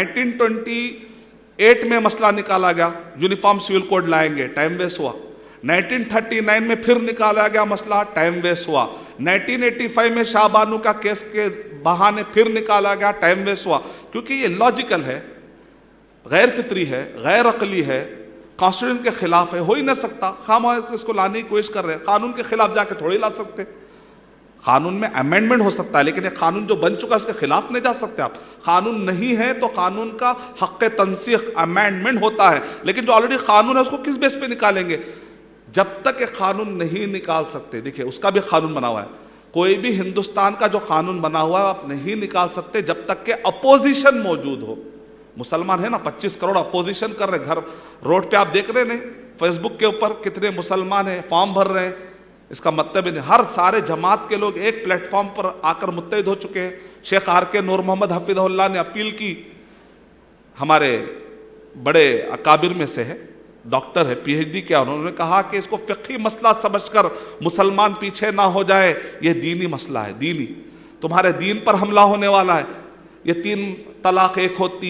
1928 میں مسئلہ نکالا گیا, یونیفارم سول کوڈ لائیں گے, ٹائم ویسٹ ہوا. 1939 میں پھر نکالا گیا مسئلہ, ٹائم ویسٹ ہوا. 1985 میں شاہ بانو کا کیس کے بہانے پھر نکالا گیا, ٹائم ویسٹ ہوا. کیونکہ یہ لاجیکل ہے, غیر فطری ہے, غیر عقلی ہے, کانسٹیٹیوشن کے خلاف ہے, ہو ہی نہ سکتا. خام اس کو لانے کی کوشش کر رہے ہیں. قانون کے خلاف جا کے تھوڑی لا سکتے. قانون میں امینڈمنٹ ہو سکتا ہے, لیکن یہ قانون جو بن چکا ہے اس کے خلاف نہیں جا سکتے آپ. قانون نہیں ہے تو قانون کا حق تنسیخ امینڈمنٹ ہوتا ہے, لیکن جو آلریڈی قانون ہے اس کو کس بیس پہ نکالیں گے؟ جب تک یہ قانون نہیں نکال سکتے, دیکھیں اس کا بھی قانون بنا ہوا ہے, کوئی بھی ہندوستان کا جو قانون بنا ہوا ہے آپ نہیں نکال سکتے جب تک کہ اپوزیشن موجود ہو. مسلمان ہے نا, 25 کروڑ اپوزیشن کر رہے, گھر روڈ پہ آپ دیکھ رہے ہیں, فیس بک کے اوپر کتنے مسلمان ہیں فارم بھر رہے ہیں. اس کا مطلب نہیں, ہر سارے جماعت کے لوگ ایک پلیٹ فارم پر آ کر متحد ہو چکے ہیں. شیخ آر کے نور محمد حفظہ اللہ نے اپیل کی, ہمارے بڑے اکابر میں سے ہے, ڈاکٹر ہے, پی ایچ ڈی کیا, انہوں نے کہا کہ اس کو فقہی مسئلہ سمجھ کر مسلمان پیچھے نہ ہو جائے, یہ دینی مسئلہ ہے, دینی, تمہارے دین پر حملہ ہونے والا ہے. یہ 3 طلاق 1 ہوتی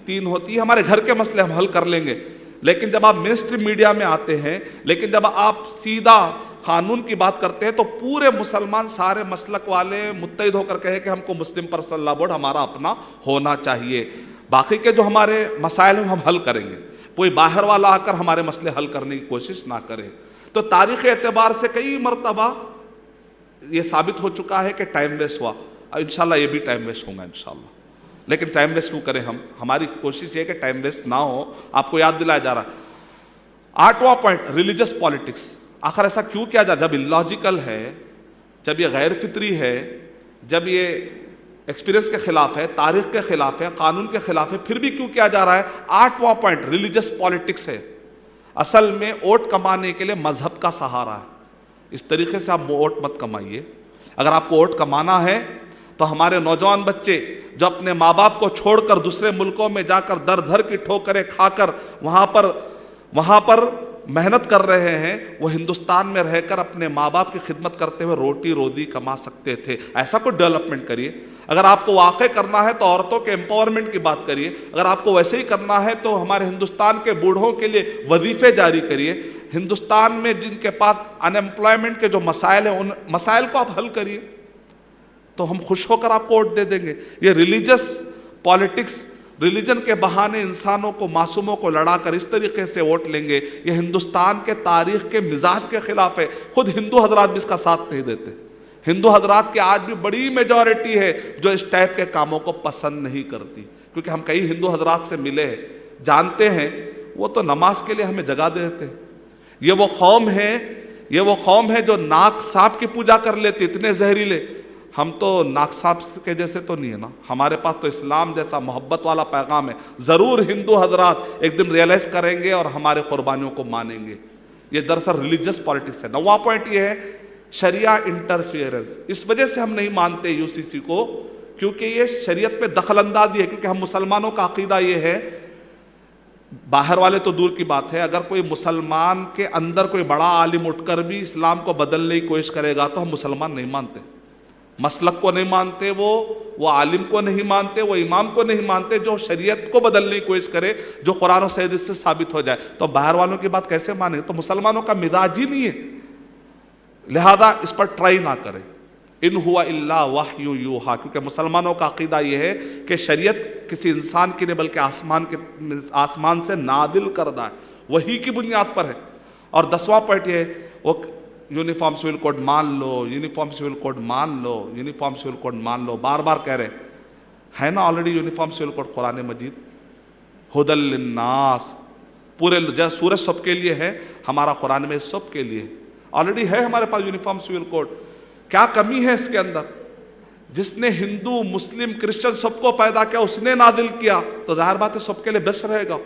3 ہوتی, ہمارے گھر کے مسئلے ہم حل کر لیں گے. لیکن جب آپ مینسٹریم میڈیا میں آتے ہیں, لیکن جب آپ سیدھا قانون کی بات کرتے ہیں تو پورے مسلمان سارے مسلک والے متحد ہو کر کہے کہ ہم کو مسلم پرسنل لا بورڈ ہمارا اپنا ہونا چاہیے, باقی کے جو ہمارے مسائل ہیں ہم حل کریں گے, کوئی باہر والا آ کر ہمارے مسئلے حل کرنے کی کوشش نہ کرے. تو تاریخ اعتبار سے کئی مرتبہ یہ ثابت ہو چکا ہے کہ ٹائم ویسٹ ہوا, انشاءاللہ یہ بھی ٹائم ویسٹ ہوگا انشاءاللہ. لیکن ٹائم ویسٹ کیوں کریں ہماری کوشش یہ ہے کہ ٹائم ویسٹ نہ ہو. آپ کو یاد دلایا جا رہا ہے. 8واں پوائنٹ, ریلیجس پالیٹکس. آخر ایسا کیوں کیا جا, جب اللاجیکل ہے, جب یہ غیر فطری ہے, جب یہ ایکسپیرینس کے خلاف ہے, تاریخ کے خلاف ہے, قانون کے خلاف ہے, پھر بھی کیوں کیا جا رہا ہے؟ 8واں پوائنٹ ریلیجس پالیٹکس ہے. اصل میں ووٹ کمانے کے لیے مذہب کا سہارا ہے. اس طریقے سے آپ ووٹ مت کمائیے. اگر آپ کو ووٹ کمانا ہے تو ہمارے نوجوان بچے جو اپنے ماں باپ کو چھوڑ کر دوسرے ملکوں میں جا کر در دھر کی ٹھوکریں کھا کر وہاں پر محنت کر رہے ہیں, وہ ہندوستان میں رہ کر اپنے ماں باپ کی خدمت کرتے ہوئے روٹی روزی کما سکتے تھے. ایسا کوئی ڈیولپمنٹ کریے. اگر آپ کو واقع کرنا ہے تو عورتوں کے امپاورمنٹ کی بات کریے. اگر آپ کو ویسے ہی کرنا ہے تو ہمارے ہندوستان کے بوڑھوں کے لیے وظیفے جاری کریے. ہندوستان میں جن کے پاس ان ایمپلائمنٹ کے جو مسائل ہیں ان مسائل کو آپ حل کریے, تو ہم خوش ہو کر آپ کو ووٹ دے دیں گے. یہ ریلیجس پالیٹکس, ریلیجن کے بہانے انسانوں کو, معصوموں کو لڑا کر اس طریقے سے ووٹ لیں گے, یہ ہندوستان کے تاریخ کے مزاج کے خلاف ہے. خود ہندو حضرات بھی اس کا ساتھ نہیں دیتے. ہندو حضرات کی آج بھی بڑی میجورٹی ہے جو اس ٹائپ کے کاموں کو پسند نہیں کرتی, کیونکہ ہم کئی ہندو حضرات سے ملے ہیں, جانتے ہیں, وہ تو نماز کے لیے ہمیں جگہ دیتے ہیں. یہ وہ قوم ہے جو ناک سانپ کی پوجا کر لیتی, اتنے زہریلے. ہم تو ناک سانپ کے جیسے تو نہیں ہے نا, ہمارے پاس تو اسلام جیسا محبت والا پیغام ہے. ضرور ہندو حضرات ایک دن ریئلائز کریں گے اور ہمارے قربانیوں کو مانیں گے. یہ دراصل ریلیجس پالیٹکس ہے. 9واں پوائنٹ یہ ہے شریعہ انٹرفیئرنس. اس وجہ سے ہم نہیں مانتے UCC کو, کیونکہ یہ شریعت پہ دخل اندازی ہے. کیونکہ ہم مسلمانوں کا عقیدہ یہ ہے, باہر والے تو دور کی بات ہے, اگر کوئی مسلمان کے اندر کوئی بڑا عالم اٹھ کر بھی اسلام کو بدلنے کی کوشش کرے گا تو ہم مسلمان نہیں مانتے. مسلک کو نہیں مانتے, وہ عالم کو نہیں مانتے, وہ امام کو نہیں مانتے جو شریعت کو بدلنے کی کوشش کرے, جو قرآن و حدیث سے ثابت ہو جائے. تو باہر والوں کی بات کیسے مانیں؟ تو مسلمانوں کا مزاج ہی نہیں ہے, لہذا اس پر ٹرائی نہ کریں. ان ہوا الا وحی یوحا, کیونکہ مسلمانوں کا عقیدہ یہ ہے کہ شریعت کسی انسان کی نہیں بلکہ آسمان سے نازل کردہ ہے, وہی کی بنیاد پر ہے. اور 10واں پوائنٹ یہ ہے, وہ یونیفارم سول کوڈ مان لو, یونیفارم سول کوڈ مان لو, یونیفارم سول کوڈ مان لو, بار بار کہہ رہے ہیں نا. آلریڈی یونیفارم سول کوڈ قرآن مجید ہدی للناس, پورے سورج سب کے لیے ہے, ہمارا قرآن میں سب کے لیے آلریڈی ہے ہمارے پاس یونیفارم سول کوڈ. کیا کمی ہے اس کے اندر؟ جس نے ہندو مسلم کرسچن سب کو پیدا کیا اس نے نازل کیا, تو ظاہر بات ہے سب کے لیے بیسٹ رہے گا,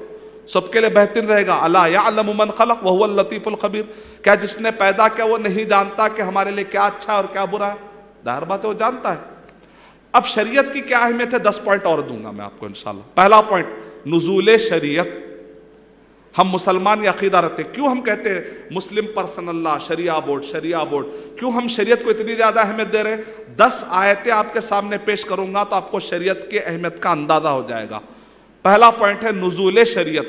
سب کے لیے بہترین رہے گا. الا یعلم من خلق وهو اللطیف الخبیر. کیا جس نے پیدا کیا وہ نہیں جانتا کہ ہمارے لیے کیا اچھا ہے اور کیا برا ہے؟ ظاہر بات ہے وہ جانتا ہے. اب شریعت کی کیا اہمیت ہے؟ 10 پوائنٹ اور دوں گا میں آپ کو انشاءاللہ. پہلا پوائنٹ نزول شریعت. ہم مسلمان یہ عقیدہ رکھتے, کیوں ہم کہتے ہیں مسلم پرسنل لا, شریعہ بورڈ, شریعہ بورڈ, کیوں ہم شریعت کو اتنی زیادہ اہمیت دے رہے ہیں؟ 10 آیتیں آپ کے سامنے پیش کروں گا تو آپ کو شریعت کی اہمیت کا اندازہ ہو جائے گا. پہلا پوائنٹ ہے نزول شریعت،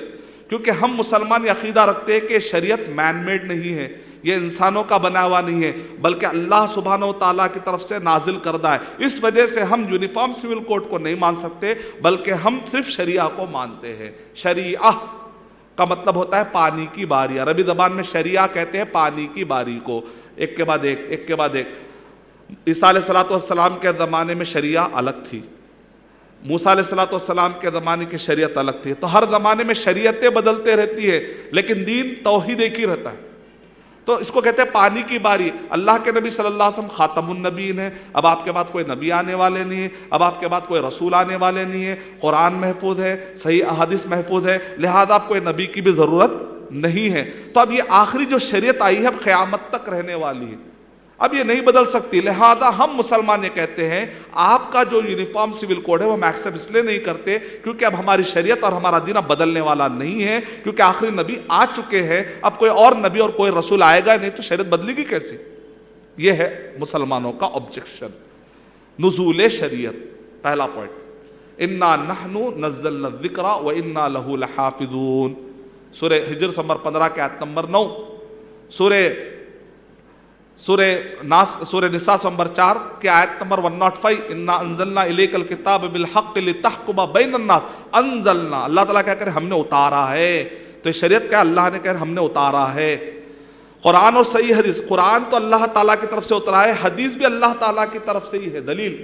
کیونکہ ہم مسلمان یہ عقیدہ رکھتے ہیں کہ شریعت مین میڈ نہیں ہے، یہ انسانوں کا بنا ہوا نہیں ہے، بلکہ اللہ سبحانہ و تعالیٰ کی طرف سے نازل کردہ ہے۔ اس وجہ سے ہم یونیفارم سول کوڈ کو نہیں مان سکتے، بلکہ ہم صرف شریعہ کو مانتے ہیں۔ شریعہ کا مطلب ہوتا ہے پانی کی باری، عربی زبان میں شریعہ کہتے ہیں پانی کی باری کو، ایک کے بعد ایک، ایک کے بعد ایک۔ عیسیٰ علیہ السلام کے زمانے میں شریعہ الگ تھی، موسیٰ علیہ السلام کے زمانے کی شریعت الگ تھی، تو ہر زمانے میں شریعتیں بدلتے رہتی ہے، لیکن دین توحید ایک ہی رہتا ہے۔ تو اس کو کہتے ہیں پانی کی باری۔ اللہ کے نبی صلی اللہ علیہ وسلم خاتم النبیین ہیں، اب آپ کے بعد کوئی نبی آنے والے نہیں ہے، اب آپ کے بعد کوئی رسول آنے والے نہیں ہے، قرآن محفوظ ہے، صحیح احادیث محفوظ ہے، لہذا آپ کوئی نبی کی بھی ضرورت نہیں ہے۔ تو اب یہ آخری جو شریعت آئی ہے اب قیامت تک رہنے والی ہے، اب یہ نہیں بدل سکتی، لہذا ہم مسلمان یہ کہتے ہیں آپ کا جو یونیفارم سول کوڈ ہے وہ ہم ایکسیپٹ اس لیے نہیں کرتے کیونکہ اب ہماری شریعت اور ہمارا دین اب بدلنے والا نہیں ہے، کیونکہ آخری نبی آ چکے ہیں، اب کوئی اور نبی اور کوئی رسول آئے گا نہیں، تو شریعت بدلے گی کیسے؟ یہ ہے مسلمانوں کا آبجیکشن، نزول شریعت۔ پہلا پوائنٹ، انا نحن نزلنا الذکر وانا لہ لحافظون، سورہ ہجر نمبر 15 کے آیت نمبر 9، سورہ نساء نمبر 4 کے آیت نمبر 105، انا انزلنا الیک الکتاب بالحق لتحکم بین الناس، انزلنا، اللہ تعالیٰ کہہ کر ہم نے اتارا ہے، تو یہ شریعت کا اللہ نے کہہ ہم نے اتارا ہے۔ قرآن اور صحیح حدیث، قرآن تو اللہ تعالیٰ کی طرف سے اترا ہے، حدیث بھی اللہ تعالیٰ کی طرف سے ہی ہے۔ دلیل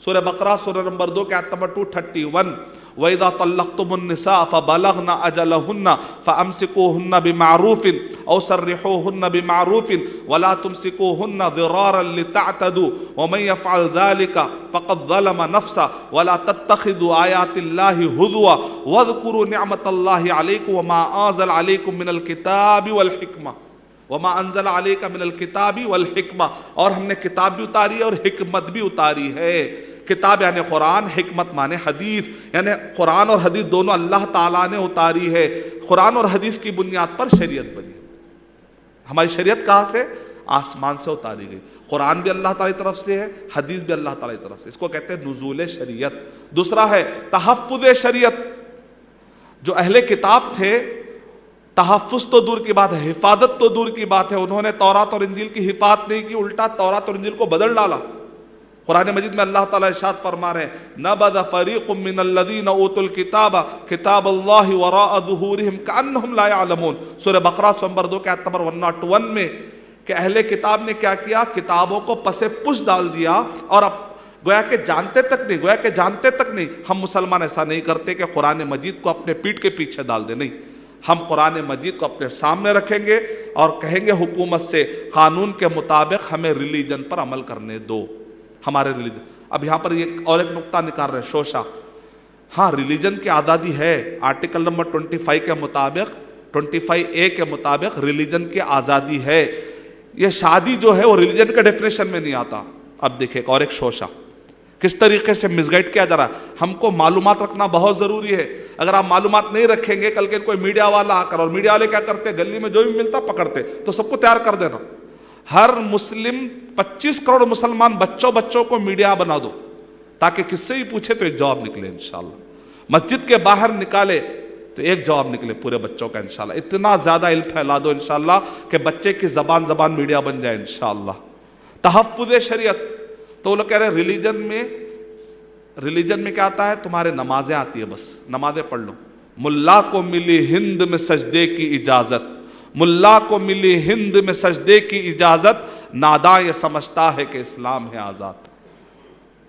سورہ بقرہ سورہ نمبر 2 کے آیت نمبر 231، وَإِذَا طَلَّقْتُمُ النِّسَاءَ فَبَلَغْنَ أَجَلَهُنَّ فَأَمْسِكُوهُنَّ بِمَعْرُوفٍ أَوْ سَرِّحُوهُنَّ بِمَعْرُوفٍ وَلَا تُمْسِكُوهُنَّ ضِرَارًا لِتَعْتَدُوا وَمَنْ يَفْعَلْ ذَلِكَ فَقَدْ ظَلَمَ نَفْسَهُ وَلَا تَتَّخِذُوا آيَاتِ اللَّهِ هُزُوًا وَاذْكُرُوا نِعْمَةَ اللَّهِ عَلَيْكُمْ وَمَا أَنزَلَ عَلَيْكُمْ مِنَ الْكِتَابِ وَالْحِكْمَةِ، وما انزل علیک من الکتاب والحکمہ، اور ہم نے کتاب بھی اتاری ہے اور حکمت بھی اتاری ہے۔ کتاب یعنی قرآن، حکمت مانے حدیث، یعنی قرآن اور حدیث دونوں اللہ تعالیٰ نے اتاری ہے۔ قرآن اور حدیث کی بنیاد پر شریعت بنی ہے۔ ہماری شریعت کہاں سے؟ آسمان سے اتاری گئی۔ قرآن بھی اللہ تعالیٰ کی طرف سے ہے، حدیث بھی اللہ تعالیٰ کی طرف سے، اس کو کہتے ہیں نزول شریعت۔ دوسرا ہے تحفظ شریعت۔ جو اہل کتاب تھے، تحفظ تو دور کی بات ہے، حفاظت تو دور کی بات ہے، انہوں نے تورات اور انجیل کی حفاظت نہیں کی، الٹا تورات اور انجیل کو بدل ڈالا۔ قرآن مجید میں اللہ تعالیٰ ارشاد فرما رہے ہیں، نبذ فریق من الذین اوتوا الکتاب کتاب اللہ وراء ظہورہم کأنہم لا یعلمون، سورہ بقرہ نمبر 2 کے آیت نمبر 101 میں، کہ اہل کتاب نے کیا کیا؟ کتابوں کو پس پش ڈال دیا، اور اب گویا کہ جانتے تک نہیں۔ ہم مسلمان ایسا نہیں کرتے کہ قرآن مجید کو اپنے پیٹھ کے پیچھے ڈال دیں، نہیں، ہم قرآن مجید کو اپنے سامنے رکھیں گے اور کہیں گے حکومت سے قانون کے مطابق ہمیں ریلیجن پر عمل کرنے دو، ہمارے ریلیجن۔ اب یہاں پر ایک اور ایک نقطہ نکال رہے ہیں، شوشہ، ہاں ریلیجن کی آزادی ہے، آرٹیکل نمبر 25 کے مطابق، 25A کے مطابق ریلیجن کی آزادی ہے۔ یہ شادی جو ہے وہ ریلیجن کے ڈیفینیشن میں نہیں آتا۔ اب دیکھیں اور ایک شوشہ کس طریقے سے مسگائڈ کیا جا رہا ہے۔ ہم کو معلومات رکھنا بہت ضروری ہے، اگر آپ معلومات نہیں رکھیں گے، کل کے کوئی میڈیا والا آ کر، اور میڈیا والے کیا کرتے ہیں، گلی میں جو بھی ملتا پکڑتے، تو سب کو تیار کر دینا۔ ہر مسلم 25 کروڑ مسلمان بچوں کو میڈیا بنا دو، تاکہ کس سے ہی پوچھے تو ایک جواب نکلے انشاءاللہ، مسجد کے باہر نکالے تو ایک جواب نکلے پورے بچوں کا انشاءاللہ۔ اتنا زیادہ علم پھیلا دو انشاءاللہ کہ بچے کی زبان میڈیا بن جائے انشاءاللہ۔ تحفظ شریعت، تو وہ لوگ کہہ رہے ہیں ریلیجن میں کیا آتا ہے؟ تمہارے نمازیں آتی ہے، بس نمازیں پڑھ لو۔ ملا کو ملی ہند میں سجدے کی اجازت، ملا کو ملی ہند میں سجدے کی اجازت، ناداں یہ سمجھتا ہے کہ اسلام ہے آزاد۔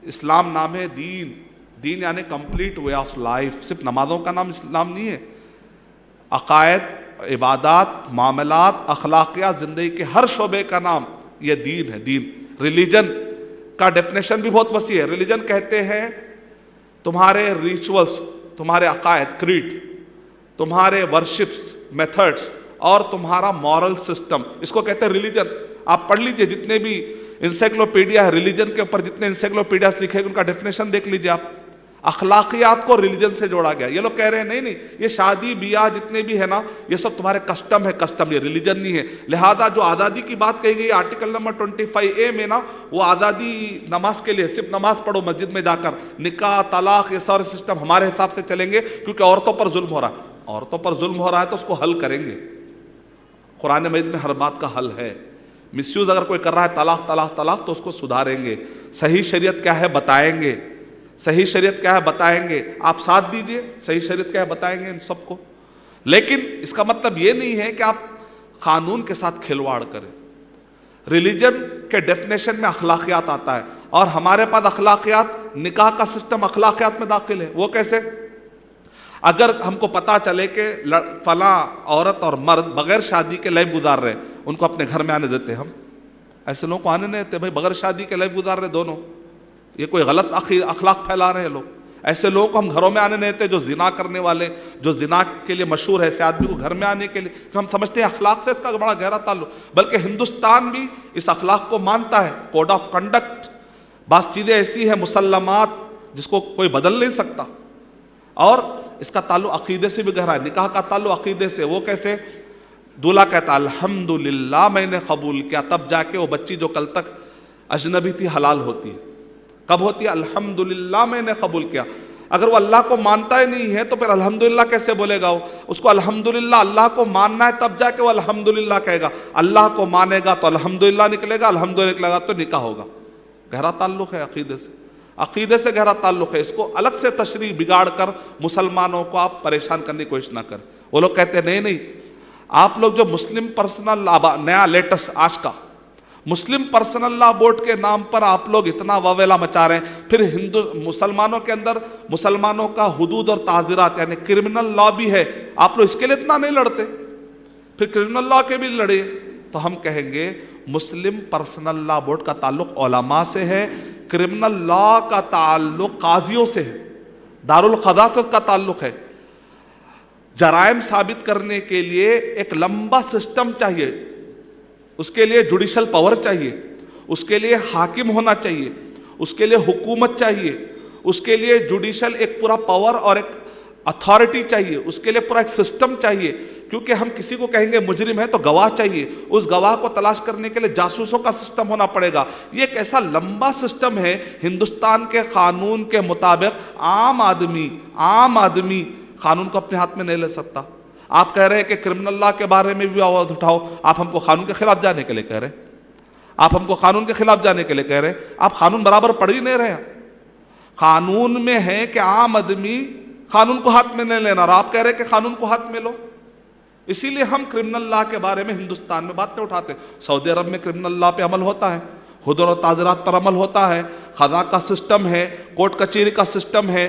اسلام نام ہے دین، دین یعنی کمپلیٹ وے آف لائف، صرف نمازوں کا نام اسلام نہیں ہے، عقائد، عبادات، معاملات، اخلاقیات، زندگی کے ہر شعبے کا نام یہ دین ہے۔ دین، ریلیجن کا ڈیفینیشن بھی بہت وسیع ہے۔ ریلیجن کہتے ہیں تمہارے ریچولز، تمہارے عقائد، کریڈ، تمہارے ورشپس، میتھڈس، اور تمہارا مورل سسٹم، اس کو کہتے ہیں ریلیجن۔ آپ پڑھ لیجئے جتنے بھی انسائکلوپیڈیا ہے ریلیجن کے اوپر، جتنے انسائکلوپیڈیاز لکھے گئے ان کا ڈیفینیشن دیکھ لیجئے آپ۔ اخلاقیات کو ریلیجن سے جوڑا گیا. یہ لوگ کہہ رہے ہیں نہیں یہ شادی بیاہ جتنے بھی ہے نا یہ سب تمہارے کسٹم ہے, کسٹم, یہ ریلیجن نہیں ہے. لہذا جو آزادی کی بات کہی گئی آرٹیکل نمبر 25A میں نا, وہ آزادی نماز کے لیے, صرف نماز پڑھو مسجد میں جا کر. نکاح طلاق یہ سارے سسٹم ہمارے حساب سے چلیں گے کیونکہ عورتوں پر ظلم ہو رہا ہے. عورتوں پر ظلم ہو رہا ہے تو اس کو حل کریں گے. قرآن مجید میں ہر بات کا حل ہے. مس یوز اگر کوئی کر رہا ہے طلاق طلاق طلاق تو اس کو سدھاریں گے. صحیح شریعت کیا ہے بتائیں گے, صحیح شریعت کیا ہے بتائیں گے. آپ ساتھ دیجئے, صحیح شریعت کیا ہے بتائیں گے ان سب کو. لیکن اس کا مطلب یہ نہیں ہے کہ آپ قانون کے ساتھ کھلواڑ کریں. ریلیجن کے ڈیفینیشن میں اخلاقیات آتا ہے, اور ہمارے پاس اخلاقیات, نکاح کا سسٹم اخلاقیات میں داخل ہے. وہ کیسے؟ اگر ہم کو پتا چلے کہ فلاں عورت اور مرد بغیر شادی کے لائف گزار رہے, ان کو اپنے گھر میں آنے دیتے ہم؟ ایسے لوگوں کو آنے نہیں دیتے بھائی, بغیر شادی کے لائف گزار رہے دونوں. یہ کوئی غلط اخلاق پھیلا رہے ہیں لوگ. ایسے لوگوں کو ہم گھروں میں آنے نہیں دیتے, جو زنا کرنے والے, جو زنا کے لیے مشہور ہے, ایسے آدمی کو گھر میں آنے کے لیے, کہ ہم سمجھتے ہیں اخلاق سے اس کا بڑا گہرا تعلق. بلکہ ہندوستان بھی اس اخلاق کو مانتا ہے. کوڈ آف کنڈکٹ, بعض چیزیں ایسی ہیں مسلمات جس کو کوئی بدل نہیں سکتا, اور اس کا تعلق عقیدے سے بھی گہرا ہے. نکاح کا تعلق عقیدے سے. وہ کیسے؟ دولہا کہتا الحمدللہ میں نے قبول کیا, تب جا کے وہ بچی جو کل تک اجنبی تھی حلال ہوتی ہے. کب ہوتی ہے؟ الحمدللہ میں نے قبول کیا. اگر وہ اللہ کو مانتا ہی نہیں ہے تو پھر الحمدللہ کیسے بولے گا؟ وہ اس کو الحمدللہ, اللہ کو ماننا ہے تب جا کے وہ الحمدللہ کہے گا. اللہ کو مانے گا تو الحمدللہ نکلے گا, الحمدللہ نکلے گا تو نکاح ہوگا. گہرا تعلق ہے عقیدے سے, عقیدے سے گہرا تعلق ہے. اس کو الگ سے تشریح بگاڑ کر مسلمانوں کو آپ پریشان کرنے کی کوشش نہ کریں. وہ لوگ کہتے ہیں نہیں آپ لوگ جو مسلم پرسنل لا, نیا لیٹسٹ آج کا مسلم پرسنل لا بورڈ کے نام پر آپ لوگ اتنا واویلا مچا رہے ہیں. پھر مسلمانوں کے اندر مسلمانوں کا حدود اور تعزیرات یعنی کرمنل لا بھی ہے, آپ لوگ اس کے لیے اتنا نہیں لڑتے, پھر کرمنل لا کے بھی لڑے. تو ہم کہیں گے مسلم پرسنل لا بورڈ کا تعلق علماء سے ہے, کرمنل لا کا تعلق قاضیوں سے ہے, دارالقضاء کا تعلق ہے. جرائم ثابت کرنے کے لیے ایک لمبا سسٹم چاہیے, اس کے لیے جوڈیشل پاور چاہیے, اس کے لیے حاکم ہونا چاہیے, اس کے لیے حکومت چاہیے, اس کے لیے جوڈیشل ایک پورا پاور اور ایک اتھارٹی چاہیے, اس کے لیے پورا ایک سسٹم چاہیے. کیونکہ ہم کسی کو کہیں گے مجرم ہے تو گواہ چاہیے, اس گواہ کو تلاش کرنے کے لیے جاسوسوں کا سسٹم ہونا پڑے گا. یہ ایک ایسا لمبا سسٹم ہے. ہندوستان کے قانون کے مطابق عام آدمی قانون کو اپنے ہاتھ میں نہیں لے سکتا. آپ کہہ رہے ہیں کہ کرمنل لا کے بارے میں بھی آواز اٹھاؤ, آپ ہم کو قانون کے خلاف جانے کے لیے کہہ رہے ہیں, آپ ہم کو قانون کے خلاف جانے کے لیے کہہ رہے ہیں. آپ قانون برابر پڑھ ہی نہیں رہے. قانون میں ہے کہ عام آدمی قانون کو ہاتھ میں نہیں لینا, اور آپ کہہ رہے ہیں کہ قانون کو ہاتھ میں لو. اسی لیے ہم کرمنل لا کے بارے میں ہندوستان میں بات نہیں اٹھاتے. سعودی عرب میں کرمنل لا پہ عمل ہوتا ہے, حدود اور تعزیرات پر عمل ہوتا ہے, قضاء کا سسٹم ہے, کورٹ کچہری کا سسٹم ہے.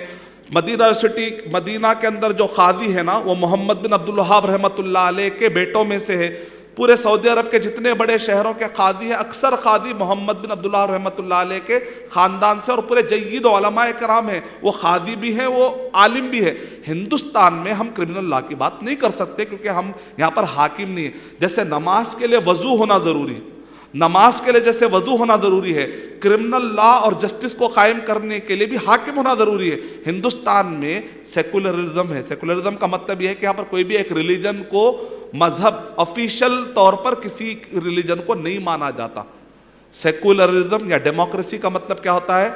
مدینہ یونیورسٹی مدینہ کے اندر جو قاضی ہے نا وہ محمد بن عبدالوہاب رحمۃ اللہ علیہ کے بیٹوں میں سے ہے. پورے سعودی عرب کے جتنے بڑے شہروں کے قاضی ہیں اکثر قاضی محمد بن عبدالوہاب رحمۃ اللہ علیہ کے خاندان سے, اور پورے جید علماء کرام ہیں. وہ قاضی بھی ہیں, وہ عالم بھی ہے. ہندوستان میں ہم کرمنل لا کی بات نہیں کر سکتے کیونکہ ہم یہاں پر حاکم نہیں ہیں. جیسے نماز کے لیے وضو ہونا ضروری ہے, نماز کے لیے جیسے وضو ہونا ضروری ہے, کرمنل لا اور جسٹس کو قائم کرنے کے لیے بھی حاکم ہونا ضروری ہے. ہندوستان میں سیکولرزم ہے. سیکولرزم کا مطلب یہ ہے کہ یہاں پر کوئی بھی ایک ریلیجن کو مذہب آفیشل طور پر کسی ریلیجن کو نہیں مانا جاتا. سیکولرزم یا ڈیموکریسی کا مطلب کیا ہوتا ہے؟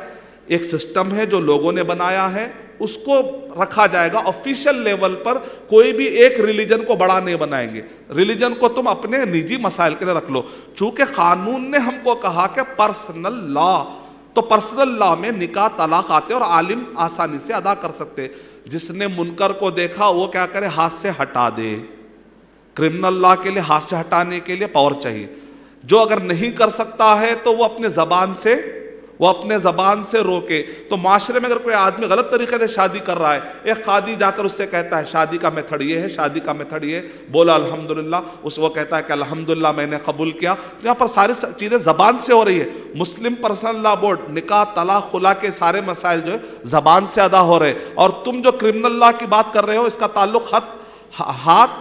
ایک سسٹم ہے جو لوگوں نے بنایا ہے, اس کو رکھا جائے گا آفیشل لیول پر. کوئی بھی ایک ریلیجن کو بڑا نہیں بنائیں گے. ریلیجن کو تم اپنے نجی مسائل کے لیے رکھ لو. چونکہ قانون نے ہم کو کہا کہ پرسنل لا, تو پرسنل لا میں نکاح طلاق آتے اور عالم آسانی سے ادا کر سکتے. جس نے منکر کو دیکھا وہ کیا کرے؟ ہاتھ سے ہٹا دے. کرمنل لا کے لیے ہاتھ سے ہٹانے کے لیے پاور چاہیے. جو اگر نہیں کر سکتا ہے تو وہ اپنے زبان سے روکے. تو معاشرے میں اگر کوئی آدمی غلط طریقے سے شادی کر رہا ہے, ایک قاضی جا کر اس سے کہتا ہے شادی کا میتھڈ یہ ہے, شادی کا میتھڈ یہ, بولا الحمدللہ, وہ کہتا ہے کہ الحمدللہ میں نے قبول کیا. تو یہاں پر ساری چیزیں زبان سے ہو رہی ہے. مسلم پرسنل لا بورڈ نکاح طلاق خلا کے سارے مسائل جو ہے زبان سے ادا ہو رہے ہیں. اور تم جو کرمنل لا کی بات کر رہے ہو اس کا تعلق ہاتھ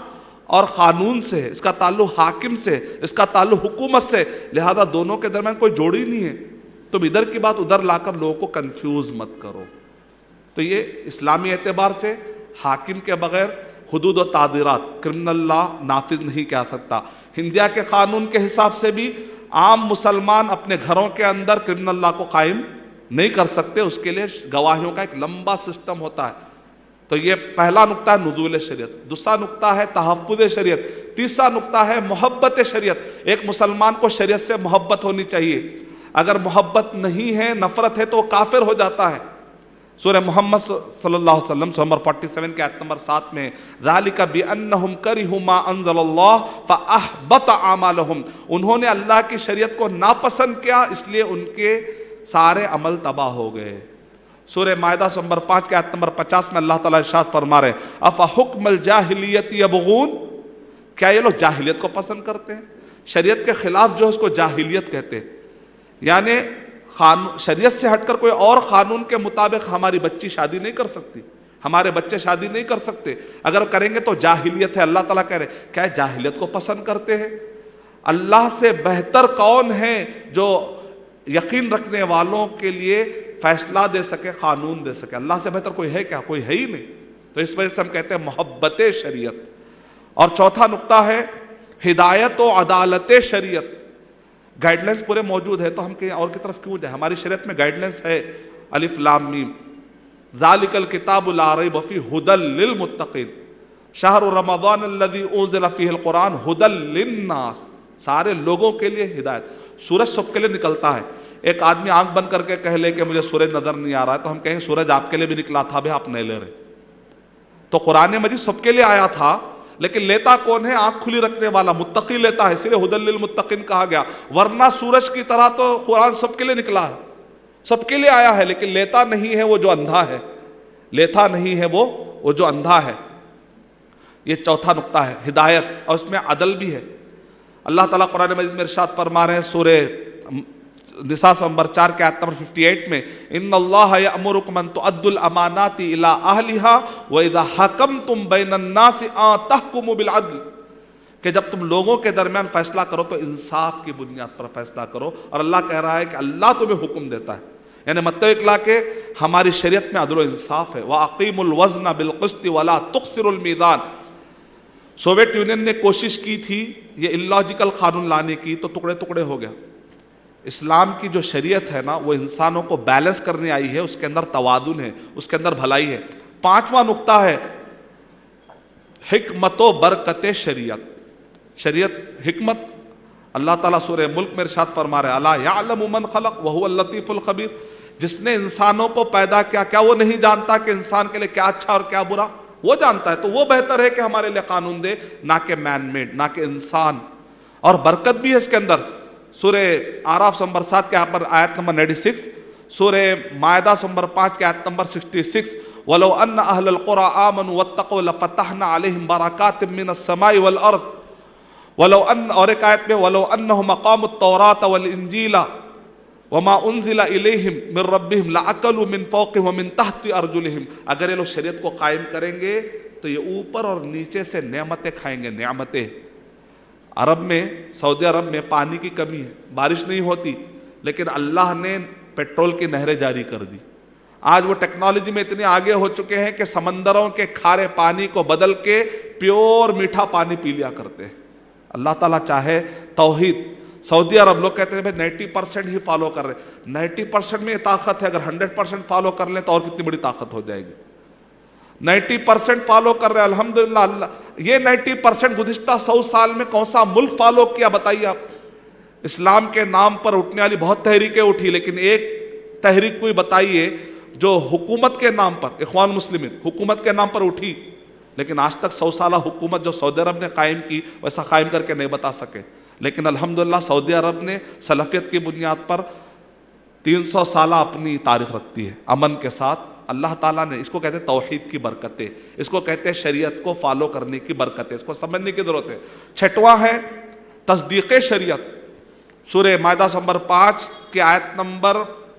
اور قانون سے ہے, اس کا تعلق حاکم سے, اس کا تعلق حکومت سے. لہذا دونوں کے درمیان کوئی جوڑی نہیں ہے. تم ادھر کی بات ادھر لا کر لوگوں کو کنفیوز مت کرو. تو یہ اسلامی اعتبار سے حاکم کے بغیر حدود و تعزیرات کرمنل لا نافذ نہیں کیا سکتا۔ انڈیا کے قانون کے حساب سے بھی عام مسلمان اپنے گھروں کے اندر کرمنل لا کو قائم نہیں کر سکتے، اس کے لیے گواہیوں کا ایک لمبا سسٹم ہوتا ہے۔ تو یہ پہلا نقطہ ہے نزول شریعت، دوسرا نقطہ ہے تحفظ شریعت، تیسرا نقطہ ہے محبت شریعت۔ ایک مسلمان کو شریعت سے محبت ہونی چاہیے، اگر محبت نہیں ہے، نفرت ہے، تو وہ کافر ہو جاتا ہے۔ سورہ محمد صلی اللہ علیہ وسلم نمبر 47 کے آیت نمبر 7 میں ذَلِكَ بِأَنَّهُمْ كَرِهُوا مَا أَنزَلَ اللَّهُ فَأَحْبَطَ أَعْمَالَهُمْ، انہوں نے اللہ کی شریعت کو ناپسند کیا، اس لیے ان کے سارے عمل تباہ ہو گئے۔ سورہ مائدہ نمبر 5 کے آیت نمبر 50 میں اللہ تعالیٰ ارشاد فرما رہے ہیں أَفَحُكْمَ الْجَاهِلِيَّةِ يَبْغُونَ، کیا یہ لوگ جاہلیت کو پسند کرتے ہیں؟ شریعت کے خلاف جو ہے اس کو جاہلیت کہتے ہیں، یعنی شریعت سے ہٹ کر کوئی اور قانون کے مطابق ہماری بچی شادی نہیں کر سکتی، ہمارے بچے شادی نہیں کر سکتے، اگر کریں گے تو جاہلیت ہے۔ اللہ تعالیٰ کہہ رہے ہیں کیا جاہلیت کو پسند کرتے ہیں؟ اللہ سے بہتر کون ہے جو یقین رکھنے والوں کے لیے فیصلہ دے سکے، قانون دے سکے؟ اللہ سے بہتر کوئی ہے کیا؟ کوئی ہے ہی نہیں۔ تو اس وجہ سے ہم کہتے ہیں محبت شریعت۔ اور چوتھا نقطہ ہے ہدایت و عدالت شریعت۔ گائیڈ لائنس پورے موجود ہے، تو ہم کہیں اور کی طرف کیوں جائیں؟ ہماری شریعت میں گائیڈ لائنس ہے، الف لام میم، ذالک الکتاب لا ریب فیہ ھدی للمتقین، شہر رمضان الذی انزل فیہ القرآن ھدی للناس، سارے لوگوں کے لیے ہدایت۔ سورج سب کے لیے نکلتا ہے۔ ایک آدمی آنکھ بند کر کے کہہ لے کہ مجھے سورج نظر نہیں آ رہا ہے، تو ہم کہیں سورج آپ کے لیے بھی نکلا تھا، آپ نہیں لے رہے۔ تو قرآن مجید سب کے لیے آیا تھا، لیکن لیتا کون ہے؟ آنکھ کھلی رکھنے والا متقی لیتا ہے، اس لیے ھدی للمتقین کہا گیا۔ ورنہ سورج کی طرح تو قرآن سب کے لیے نکلا ہے، سب کے لیے آیا ہے، لیکن لیتا نہیں ہے وہ جو اندھا ہے، لیتا نہیں ہے وہ جو اندھا ہے۔ یہ چوتھا نقطہ ہے ہدایت، اور اس میں عدل بھی ہے۔ اللہ تعالیٰ قرآن مجید میں ارشاد فرما رہے ہیں سورہ نساء نمبر 4 کے آیت نمبر 58 میں ان اللہ یأمرکم ان تؤدوا الامانات الی اہلها واذا حکمتم بین الناس ان تحکموا بالعدل، کہ جب تم لوگوں کے درمیان فیصلہ کرو تو انصاف کی بنیاد پر فیصلہ کرو۔ اور اللہ کہہ رہا ہے کہ اللہ تمہیں حکم دیتا ہے، یعنی مطلب اکلا کہ ہماری شریعت میں عدل و انصاف ہے۔ وَأَقِيمُوا الْوَزْنَ بِالْقِسْطِ وَلَا تُخْسِرُوا الْمِيزَانَ۔ سوویت یونین نے کوشش کی تھی یہ اللاجیکل قانون لانے کی، تو ٹکڑے ٹکڑے ہو گیا۔ اسلام کی جو شریعت ہے نا، وہ انسانوں کو بیلنس کرنے آئی ہے، اس کے اندر توازن ہے، اس کے اندر بھلائی ہے۔ پانچواں نقطہ ہے حکمت و برکت شریعت۔ شریعت حکمت، اللہ تعالیٰ سورہ ملک میں ارشاد فرما رہے الا یعلم من خلق وهو اللطیف الخبیر، جس نے انسانوں کو پیدا کیا، کیا وہ نہیں جانتا کہ انسان کے لیے کیا اچھا اور کیا برا؟ وہ جانتا ہے، تو وہ بہتر ہے کہ ہمارے لیے قانون دے، نہ کہ مین میڈ، نہ کہ انسان۔ اور برکت بھی ہے اس کے اندر۔ سورہ اعراف نمبر 7 کے پر آیت نمبر 96، سورہ مائدہ نمبر 5 کے آیت نمبر 66 وَلَوْ أَنَّ أَهْلَ الْقُرَىٰ آمَنُوا وَاتَّقَوْا لَفَتَحْنَا عَلَيْهِمْ بَرَكَاتٍ مِّنَ السَّمَاءِ وَالْأَرْضِ وَلَوْ أَنَّ، اور ایک آیت میں وَلَوْ أَنَّهُمْ أَقَامُوا التَّوْرَاةَ وَالْإِنجِيلَ وَمَا أُنزِلَ إِلَيْهِمْ مِن رَّبِّهِمْ لَأَكَلُوا مِن فَوْقِهِمْ وَمِن تَحْتِ أَرْجُلِهِمْ، اگر یہ لوگ شریعت کو قائم کریں گے تو یہ اوپر اور نیچے سے نعمتیں کھائیں گے، نعمتیں۔ عرب میں، سعودی عرب میں پانی کی کمی ہے، بارش نہیں ہوتی، لیکن اللہ نے پیٹرول کی نہریں جاری کر دی۔ آج وہ ٹیکنالوجی میں اتنے آگے ہو چکے ہیں کہ سمندروں کے کھارے پانی کو بدل کے پیور میٹھا پانی پی لیا کرتے ہیں۔ اللہ تعالیٰ چاہے توحید، سعودی عرب لوگ کہتے ہیں 90% ہی فالو کر رہے ہیں، 90% میں یہ طاقت ہے، اگر 100% فالو کر لیں تو اور کتنی بڑی طاقت ہو جائے گی۔ 90% فالو کر رہے ہیں الحمدللہ۔ اللہ یہ 90% گزشتہ 100 سال میں کون سا ملک فالو کیا بتائیے آپ؟ اسلام کے نام پر اٹھنے والی بہت تحریکیں اٹھی، لیکن ایک تحریک کوئی بتائیے جو حکومت کے نام پر، اخوان المسلمین حکومت کے نام پر اٹھی، لیکن آج تک 100 سالہ حکومت جو سعودی عرب نے قائم کی ویسا قائم کر کے نہیں بتا سکے۔ لیکن الحمدللہ سعودی عرب نے سلفیت کی بنیاد پر 300 سالہ اپنی تاریخ رکھتی ہے امن کے ساتھ۔ اللہ تعالیٰ نے اس کو کہتے ہیں توحید کی برکتیں، اس کو کہتے ہیں شریعت کو فالو کرنے کی برکتیں، اس کو سمجھنے کی ضرورت ہے۔ چھٹواں ہے تصدیق شریعت۔ سورہ مائدہ نمبر 5 کی آیت نمبر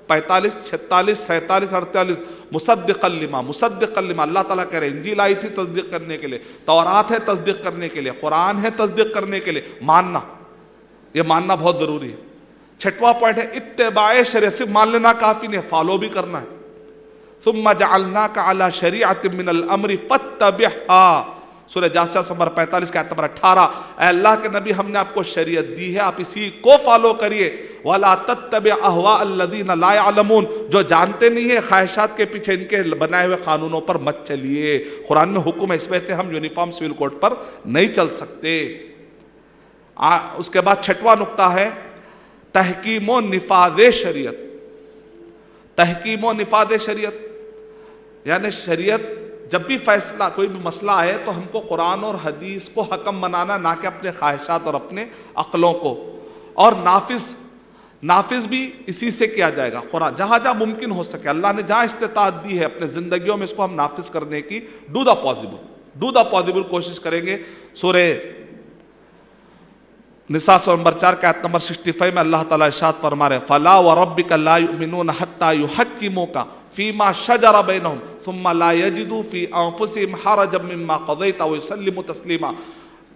45، 46، 47، 48 مصدقا لما، اللہ تعالیٰ کہہ رہے ہیں انجیل آئی تھی تصدیق کرنے کے لیے، تورات ہے تصدیق کرنے کے لیے، قرآن ہے تصدیق کرنے کے لیے، ماننا، یہ ماننا بہت ضروری ہے۔ چھٹواں پوائنٹ ہے اتباع شریعت، صرف مان لینا کافی نہیں، فالو بھی کرنا ہے۔ ثم جعلناک علی شریعۃ من الامر فاتبعها، سورہ جاثیہ نمبر 45 کا آیت نمبر 18، اے اللہ کے نبی ہم نے آپ کو شریعت دی ہے، آپ اسی کو فالو کریے، وَلَا تَتَّبِعْ أَهْوَاءَ الَّذِينَ لَا يَعْلَمُونَ، جو جانتے نہیں ہیں خواہشات کے پیچھے ان کے بنائے ہوئے قانونوں پر مت چلیے۔ قرآن میں حکم ہے، اس وجہ سے ہم یونیفارم سول کوڈ پر نہیں چل سکتے۔ اس کے بعد چھٹواں نقطہ ہے تحکیم و نفاذ شریعت۔ تحکیم و نفاذ شریعت یعنی شریعت جب بھی فیصلہ کوئی بھی مسئلہ آئے تو ہم کو قرآن اور حدیث کو حکم بنانا، نہ کہ اپنے خواہشات اور اپنے عقلوں کو، اور نافذ بھی اسی سے کیا جائے گا۔ قرآن جہاں جہاں ممکن ہو سکے، اللہ نے جہاں استطاعت دی ہے اپنے زندگیوں میں، اس کو ہم نافذ کرنے کی ڈو دا پاسبل کوشش کریں گے۔ سورہ نساء نمبر 4 کا آیت نمبر 65 میں اللہ تعالیٰ ارشاد فرما رہے فَلَا وَرَبِّكَ لَا يُؤْمِنُونَ حَتَّى يُحَكِّمُوكَ فِي مَا شَجَرَ بَيْنَهُمْ ثُمَّ لَا يَجِدُوا فِي أَنفُسِهِمْ حَرَجًا مِّمَّا قَضَيْتَ وَيُسَلِّمُوا تَسْلِيمًا۔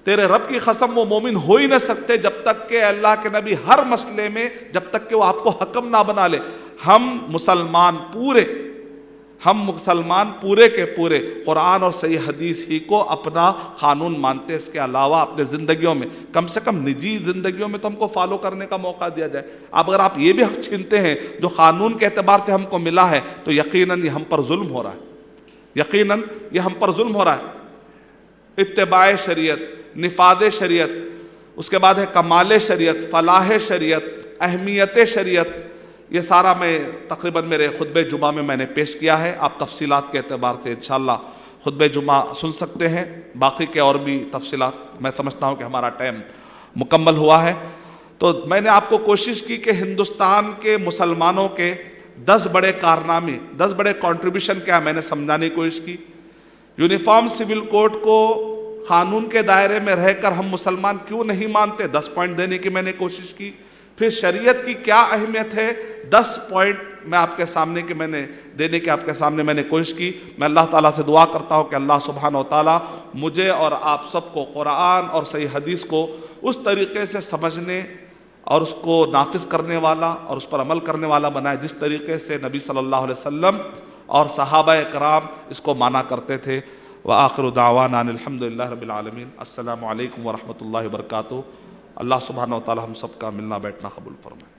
تیرے رب کی قسم وہ مومن ہو ہی نہ سکتے جب تک کہ اللہ کے نبی ہر مسئلے میں، جب تک کہ وہ آپ کو حکم نہ بنا لے۔ ہم مسلمان پورے کے پورے قرآن اور صحیح حدیث ہی کو اپنا قانون مانتے، اس کے علاوہ اپنے زندگیوں میں، کم سے کم نجی زندگیوں میں تو ہم کو فالو کرنے کا موقع دیا جائے۔ اب اگر آپ یہ بھی حق چھینتے ہیں جو قانون کے اعتبار سے ہم کو ملا ہے تو یقیناً یہ ہم پر ظلم ہو رہا ہے۔ اتباع شریعت، نفاذ شریعت، اس کے بعد ہے کمال شریعت، فلاح شریعت، اہمیت شریعت، یہ سارا میں تقریباً میرے خطبہ جمعہ میں نے پیش کیا ہے۔ آپ تفصیلات کے اعتبار سے انشاءاللہ خطبہ جمعہ سن سکتے ہیں، باقی کے اور بھی تفصیلات میں سمجھتا ہوں کہ ہمارا ٹائم مکمل ہوا ہے۔ تو میں نے آپ کو کوشش کی کہ ہندوستان کے مسلمانوں کے 10 بڑے کارنامے، 10 بڑے کنٹریبیوشن کیا میں نے سمجھانے کی کوشش کی۔ یونیفارم سول کوڈ کو قانون کے دائرے میں رہ کر ہم مسلمان کیوں نہیں مانتے، 10 پوائنٹ دینے کی میں نے کوشش کی۔ پھر شریعت کی کیا اہمیت ہے، 10 پوائنٹ میں آپ کے سامنے دینے کی آپ کے سامنے میں نے کوشش کی۔ میں اللہ تعالیٰ سے دعا کرتا ہوں کہ اللہ سبحانہ و تعالیٰ مجھے اور آپ سب کو قرآن اور صحیح حدیث کو اس طریقے سے سمجھنے اور اس کو نافذ کرنے والا اور اس پر عمل کرنے والا بنائے جس طریقے سے نبی صلی اللہ علیہ وسلم اور صحابہ کرام اس کو مانا کرتے تھے۔ وآخر دعوانا ان الحمد للہ رب العالمین۔ السلام علیکم ورحمۃ اللہ وبرکاتہ۔ اللہ سبحانہ و تعالی ہم سب کا ملنا بیٹھنا قبول فرمائے۔